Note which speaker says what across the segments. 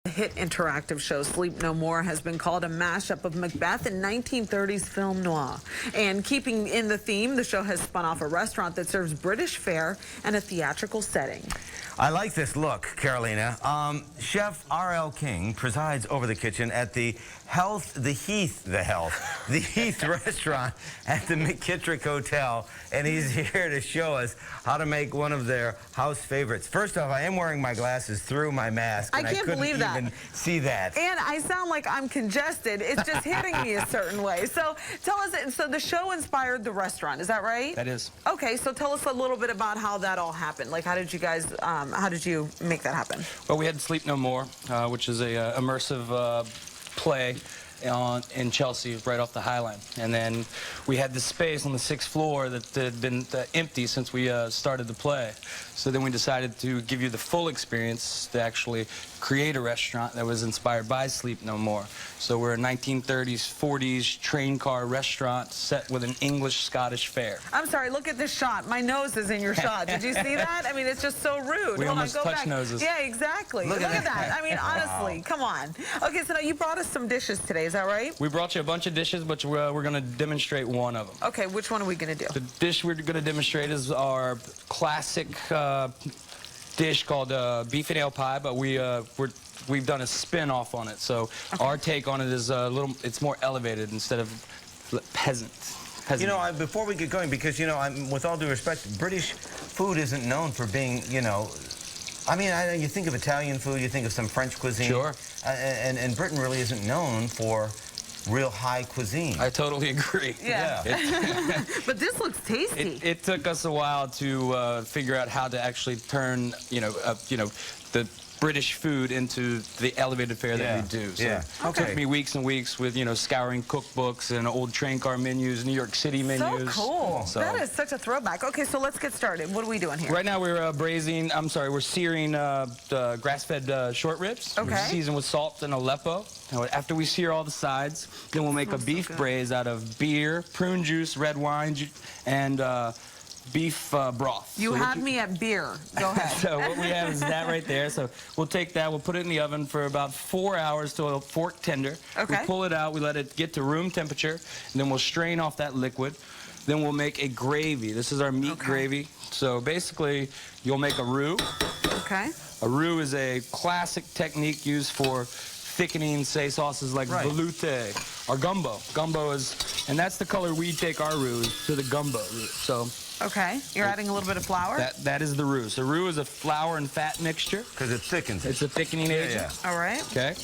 Speaker 1: The hit interactive show Sleep No More has been called a mashup of Macbeth and 1930s film noir. And keeping in the theme, the show has spun off a restaurant that serves British fare and a theatrical setting.
Speaker 2: I like this look, Carolina. Chef R.L. King presides over the kitchen at the Heath restaurant at the McKittrick Hotel, and he's here to show us how to make one of their house favorites. First off, I am wearing my glasses through my mask, and
Speaker 1: I can't believe that.
Speaker 2: Even see that.
Speaker 1: And I sound like I'm congested. It's just hitting me a certain way. So tell us, so the show inspired the restaurant, is that right?
Speaker 3: That is.
Speaker 1: Okay, so tell us a little bit about how that all happened. Like, how did you guys, how did you make that happen?
Speaker 3: Well, we had Sleep No More, which is a immersive play in Chelsea, right off the High Line. And then we had this space on the 6th floor that had been empty since we started the play. So then we decided to give you the full experience to actually create a restaurant that was inspired by Sleep No More. So we're a 1930s, 40s train car restaurant set with an English-Scottish fare.
Speaker 1: I'm sorry, look at this shot. My nose is in your shot. Did you see that? I mean, it's just so rude.
Speaker 3: We
Speaker 1: Hold
Speaker 3: almost
Speaker 1: on, go
Speaker 3: touched
Speaker 1: back.
Speaker 3: noses.
Speaker 1: Yeah, exactly. Look at that. I mean, honestly, come on. Okay, so now you brought us some dishes today, is that right?
Speaker 3: We brought you a bunch of dishes, but we're going to demonstrate one of them.
Speaker 1: Okay, which one are we going to do?
Speaker 3: The dish we're going to demonstrate is our classic dish called beef and ale pie, but we've done a spin off on it. So our take on it is it's more elevated instead of peasant.
Speaker 2: You know, before we get going, because, you know, with all due respect, British food isn't known for being, you know, I mean, you think of Italian food, you think of some French cuisine.
Speaker 3: Sure.
Speaker 2: And Britain really isn't known for real high cuisine.
Speaker 3: I totally agree.
Speaker 1: Yeah. But this looks tasty.
Speaker 3: It took us a while to figure out how to actually turn, the British food into the elevated fare that we do. So it took me weeks and weeks with, scouring cookbooks and old train car menus, New York City menus.
Speaker 1: So cool. So that is such a throwback. Okay, so let's get started. What are we doing here?
Speaker 3: Right now we're we're searing grass-fed short ribs.
Speaker 1: Okay.
Speaker 3: Seasoned with salt and Aleppo. Now, after we sear all the sides, then we'll make a beef braise out of beer, prune juice, red wine, and beef broth.
Speaker 1: You had me at beer. Go ahead.
Speaker 3: So what we have is that right there. So we'll take that, we'll put it in the oven for about 4 hours till a fork tender.
Speaker 1: Okay.
Speaker 3: We pull it out, we let it get to room temperature, and then we'll strain off that liquid. Then we'll make a gravy. This is our meat gravy. So basically, you'll make a roux.
Speaker 1: Okay.
Speaker 3: A roux is a classic technique used for thickening, say, sauces like velouté or gumbo. Gumbo is, and that's the color we take our roux to the gumbo roux. So.
Speaker 1: Okay, you're adding a little bit of flour?
Speaker 3: That is the roux. So roux is a flour and fat mixture.
Speaker 2: Because it thickens it.
Speaker 3: It's a thickening agent.
Speaker 1: All right.
Speaker 3: Okay.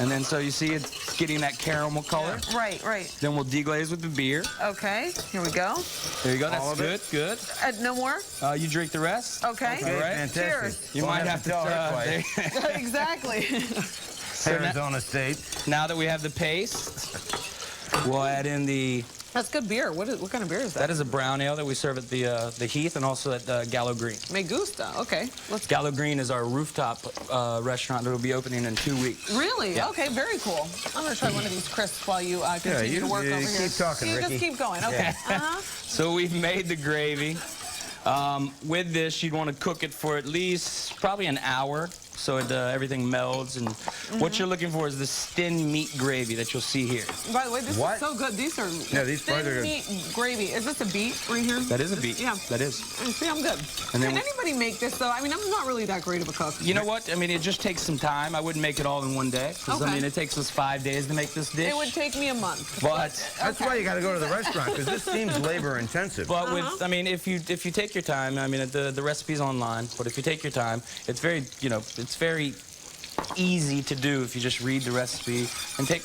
Speaker 3: And then so you see it's getting that caramel color.
Speaker 1: Right, right.
Speaker 3: Then we'll deglaze with the beer.
Speaker 1: Okay, here we go.
Speaker 3: There you go. That's good.
Speaker 1: No more?
Speaker 3: You drink the rest.
Speaker 1: Okay.
Speaker 3: All right.
Speaker 2: Fantastic.
Speaker 1: Cheers.
Speaker 3: You might have to tell her twice.
Speaker 1: Exactly.
Speaker 2: Arizona State.
Speaker 3: Now that we have the paste, we'll add in the...
Speaker 1: That's good beer. What kind of beer is that?
Speaker 3: That is a brown ale that we serve at the Heath and also at Gallo Green.
Speaker 1: Me gusta. Okay.
Speaker 3: Gallo Green is our rooftop restaurant that will be opening in 2 weeks.
Speaker 1: Really?
Speaker 3: Yeah.
Speaker 1: Okay, very cool. I'm going to try one of these crisps while you continue to work over here.
Speaker 2: Keep talking,
Speaker 1: You
Speaker 2: Ricky.
Speaker 1: just keep going. Okay.
Speaker 3: So we've made the gravy. With this, you'd want to cook it for at least probably an hour so everything melds. And what you're looking for is the thin meat gravy that you'll see here.
Speaker 1: By the way, this is so good. These are thin meat gravy. Is this a beet right here?
Speaker 3: That is a beet.
Speaker 1: Yeah.
Speaker 3: That is.
Speaker 1: See, I'm good.
Speaker 3: And then
Speaker 1: Can anybody make this, though? I mean, I'm not really that great of a cook.
Speaker 3: You know what? I mean, it just takes some time. I wouldn't make it all in one day. Because, I mean, it takes us 5 days to make this dish.
Speaker 1: It would take me a month.
Speaker 3: But
Speaker 2: that's why you got to go to the restaurant, because this seems labor intensive.
Speaker 3: But with, I mean, if you take your time, I mean, the recipe's online. But if you take your time, it's very, it's very easy to do if you just read the recipe and take,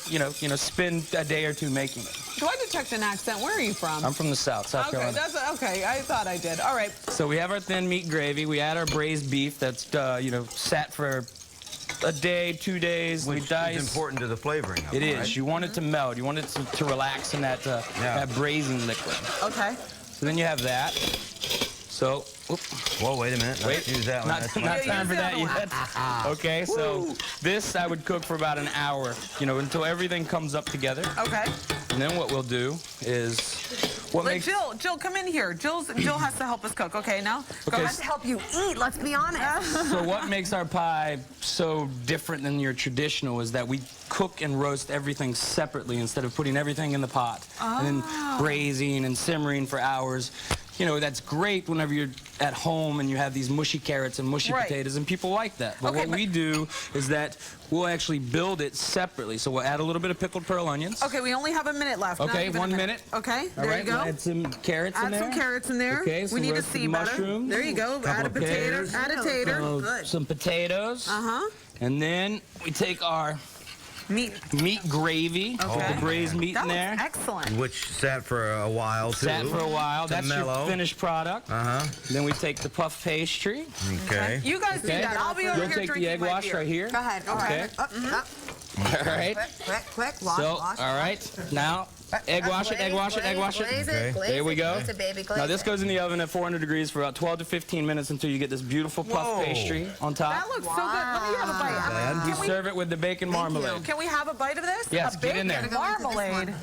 Speaker 3: spend a day or two making it.
Speaker 1: Do I detect an accent? Where are you from?
Speaker 3: I'm from the South Carolina.
Speaker 1: Okay, I thought I did. All right.
Speaker 3: So we have our thin meat gravy. We add our braised beef that's, sat for a day, 2 days.
Speaker 2: Which is important to the flavoring of it.
Speaker 3: It is.
Speaker 2: Right?
Speaker 3: You want it to melt. You want it to relax in that braising liquid.
Speaker 1: Okay.
Speaker 3: So then you have that. So,
Speaker 2: whoa, wait a minute. Let's use that one.
Speaker 3: Not time for that yet. Okay, so this I would cook for about an hour, until everything comes up together.
Speaker 1: Okay.
Speaker 3: And then what we'll do is What
Speaker 1: Let
Speaker 3: makes
Speaker 1: Jill, come in here. Jill has to help us cook. Okay, now go
Speaker 3: Okay,
Speaker 1: ahead.
Speaker 4: To help you eat, let's be honest.
Speaker 3: so what makes our pie so different than your traditional is that we cook and roast everything separately instead of putting everything in the pot and then braising and simmering for hours. You know, that's great whenever you're at home and you have these mushy carrots and mushy
Speaker 1: Right.
Speaker 3: potatoes, and people like that. But
Speaker 1: Okay,
Speaker 3: what we do is that we'll actually build it separately. So we'll add a little bit of pickled pearl onions.
Speaker 1: Okay, we only have a minute left. Not
Speaker 3: Okay,
Speaker 1: even a
Speaker 3: 1 minute.
Speaker 1: Okay,
Speaker 3: All
Speaker 1: there
Speaker 3: right,
Speaker 1: you go.
Speaker 3: we'll add some carrots in
Speaker 1: Add
Speaker 3: there.
Speaker 1: some carrots in there.
Speaker 3: Okay,
Speaker 1: we
Speaker 3: some
Speaker 1: need to
Speaker 3: roasted
Speaker 1: see better.
Speaker 3: mushrooms.
Speaker 1: There you go. Add a
Speaker 3: of
Speaker 1: potato.
Speaker 3: pears.
Speaker 1: Add a tater.
Speaker 4: Good.
Speaker 3: Some potatoes.
Speaker 1: Uh-huh.
Speaker 3: And then we take our
Speaker 1: Meat.
Speaker 3: meat gravy,
Speaker 1: Okay.
Speaker 3: the braised meat
Speaker 1: That
Speaker 3: in
Speaker 1: looks
Speaker 3: there.
Speaker 1: excellent.
Speaker 2: Which sat for a while, too.
Speaker 3: Sat for a while.
Speaker 2: To
Speaker 3: That's
Speaker 2: mellow.
Speaker 3: your finished product.
Speaker 2: Uh-huh.
Speaker 3: Then we take the puff pastry.
Speaker 2: Okay.
Speaker 1: You guys do
Speaker 3: Okay.
Speaker 1: that. I'll be over
Speaker 3: You'll
Speaker 1: here
Speaker 3: take
Speaker 1: drinking
Speaker 3: the egg
Speaker 1: my
Speaker 3: wash
Speaker 1: beer.
Speaker 3: right here.
Speaker 4: Go ahead.
Speaker 3: Okay.
Speaker 4: Up.
Speaker 3: All right.
Speaker 4: Quick. Wash,
Speaker 3: So,
Speaker 4: wash.
Speaker 3: all right. Now, egg wash it, egg wash it, egg wash it.
Speaker 4: Glaze
Speaker 2: Okay.
Speaker 4: it, glaze
Speaker 3: There we
Speaker 4: it,
Speaker 3: go.
Speaker 4: glaze it, baby, glaze
Speaker 3: Now this
Speaker 4: it.
Speaker 3: goes in the oven at 400 degrees for about 12 to 15 minutes until you get this beautiful puff
Speaker 2: Whoa.
Speaker 3: pastry on top.
Speaker 1: That looks so good. Let me have a bite.
Speaker 3: You serve it with the bacon marmalade.
Speaker 1: Can we have a bite of this?
Speaker 3: Yes,
Speaker 1: a
Speaker 3: get in
Speaker 1: bacon
Speaker 3: there.
Speaker 1: marmalade.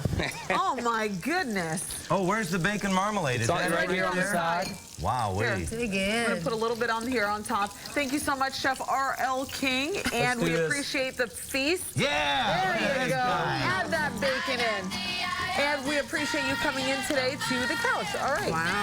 Speaker 1: Oh my goodness.
Speaker 2: Oh, where's the bacon marmalade?
Speaker 3: It's right here on the side.
Speaker 2: Wow, wait.
Speaker 4: Dig
Speaker 1: I'm gonna
Speaker 4: in.
Speaker 1: put a little bit on here on top. Thank you so much, Chef R.L. King, and
Speaker 3: do
Speaker 1: we
Speaker 3: this.
Speaker 1: appreciate the feast.
Speaker 2: Yeah!
Speaker 1: There you go. Add that bacon in. And we appreciate you coming in today to the couch. All right.
Speaker 4: Wow.